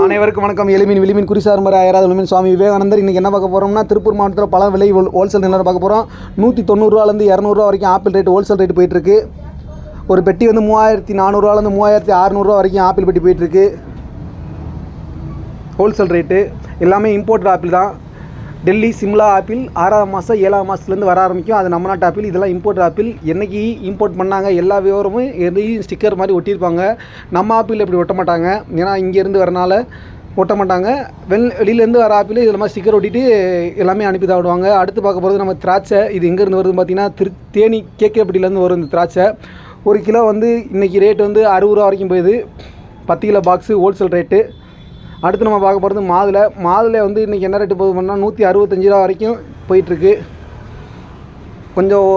அனைவருக்கும் வணக்கம். எளிமீன் விளிமீன் குறிசார் மர ஆயிராது விளிமீன் சுவாமி விவேகானந்தர். இன்றைக்கி என்ன பார்க்க போகிறோம்னா, திருப்பூர் மாவட்டத்தில் பல விலை ஹோல்சேல் நிலவரம் பார்க்க போகிறோம். 190 200 வரைக்கும் ஆப்பிள் ரேட்டு ஹோல்சேல் ரேட்டு போயிட்டுருக்கு. ஒரு பெட்டி வந்து 3400 3600 வரைக்கும் ஆப்பிள் பெட்டி போயிட்டுருக்கு. ஹோல்சேல் ரேட்டு எல்லாமே இம்போர்ட் ஆப்பிள் தான். டெல்லி சிம்லா ஆப்பிள் 6ஆம் மாதம் 7ஆம் மாதத்துலேருந்து வர ஆரம்பிக்கும். அது நம்ம நாட்டு ஆப்பிள். இதெல்லாம் இம்போர்ட் ஆப்பிள். என்றைக்கு இம்போர்ட் பண்ணாங்க எல்லா விவரமும் எதையும் ஸ்டிக்கர் மாதிரி ஒட்டியிருப்பாங்க. நம்ம ஆப்பிள் இப்படி ஒட்ட மாட்டாங்க. ஏன்னா இங்கேருந்து வரனால ஒட்ட மாட்டாங்க. வெளியிலேருந்து வர ஆப்பிள் இதில் மாதிரி ஸ்டிக்கர் ஒட்டிட்டு எல்லாமே அனுப்பி தான் விடுவாங்க. அடுத்து பார்க்க போகிறது நம்ம திராட்சை. இது எங்கேருந்து வருதுன்னு பார்த்தீங்கன்னா, தேனி கேகேப்பட்டியிலேருந்து வரும் இந்த திராட்சை. ஒரு கிலோ வந்து இன்றைக்கி ரேட்டு வந்து 60 ரூபா வரைக்கும் போயிடுது. 10 கிலோ பாக்ஸு ஹோல்சேல் ரேட்டு. அடுத்து நம்ம பார்க்க போகிறது மாதுளை வந்து இன்றைக்கி என்ன ரேட்டு போகுது பண்ணால் 165 ரூபா வரைக்கும் போயிட்டுருக்கு. கொஞ்சம்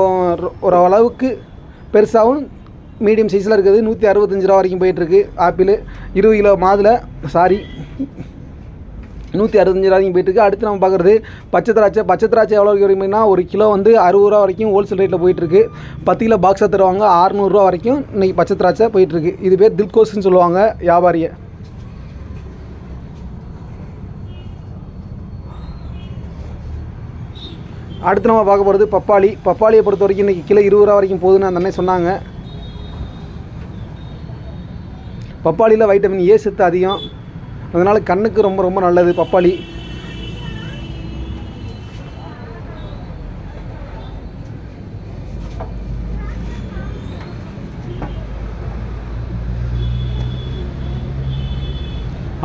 ஓரளவுக்கு பெருசாகவும் மீடியம் சைஸில் இருக்குது. 165 ரூபா வரைக்கும் போயிட்டுருக்கு. ஆப்பிள் 20 கிலோ மாதுளை 165 ரூபா வரைக்கும் போயிட்டுருக்கு. அடுத்து நம்ம பார்க்குறது பச்சை திராட்சை எவ்வளோ வரைக்கும்னா, ஒரு கிலோ வந்து 60 ரூபா வரைக்கும் ஹோல்சேல் ரேட்டில் போயிட்டுருக்கு. 10 கிலோ பாக்ஸாக தருவாங்க. 600 ரூபா வரைக்கும் இன்றைக்கி பச்சை திராட்சை போயிட்டுருக்கு. இது பேர் தில்கோஸ்ன்னு சொல்லுவாங்க வியாபாரியை. அடுத்து நம்ம பார்க்க போகிறது பப்பாளியை பொறுத்த வரைக்கும் இன்றைக்கி கிலோ 20 ரூபா வரைக்கும் போகுதுன்னு அந்த அண்ணன் சொன்னாங்க. பப்பாளியில் வைட்டமின் ஏ சத்து அதிகம். அதனால் கண்ணுக்கு ரொம்ப ரொம்ப நல்லது பப்பாளி.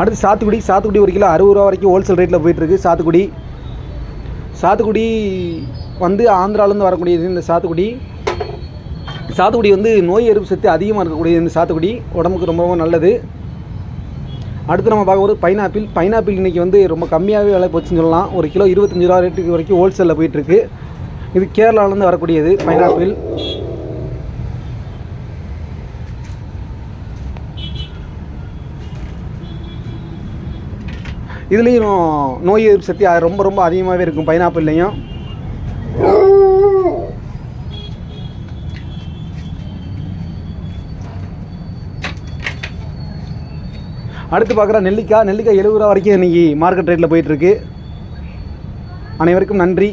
அடுத்து சாத்துக்குடி ஒரு கிலோ 60 ரூபா வரைக்கும் ஹோல்சேல் ரேட்டில் போயிட்டுருக்கு. சாத்துக்குடி வந்து ஆந்திராவிலேருந்து வரக்கூடியது. இந்த சாத்துக்குடி வந்து நோய் எதிர்ப்பு சக்தி அதிகமாக இருக்கக்கூடியது. இந்த சாத்துக்குடி உடம்புக்கு ரொம்ப ரொம்ப நல்லது. அடுத்து நம்ம பார்க்க போகிறது பைனாப்பிள் இன்றைக்கி வந்து ரொம்ப கம்மியாகவே விலை போச்சுன்னு சொல்லலாம். ஒரு கிலோ 25 ரூபா ரேட்டுக்கு வரைக்கும் ஹோல்சேலில் போயிட்டுருக்கு. இது கேரளாவிலேருந்து வரக்கூடியது பைனாப்பிள். இதுலேயும் நோய் எதிர்ப்பு சக்தி ரொம்ப ரொம்ப அதிகமாகவே இருக்கும் பைனாப்பிள்லையும். அடுத்து பார்க்குற நெல்லிக்காய் 70 ரூபா வரைக்கும் இன்றைக்கி மார்க்கெட் ரேட்டில் போயிட்டுருக்கு. அனைவருக்கும் நன்றி.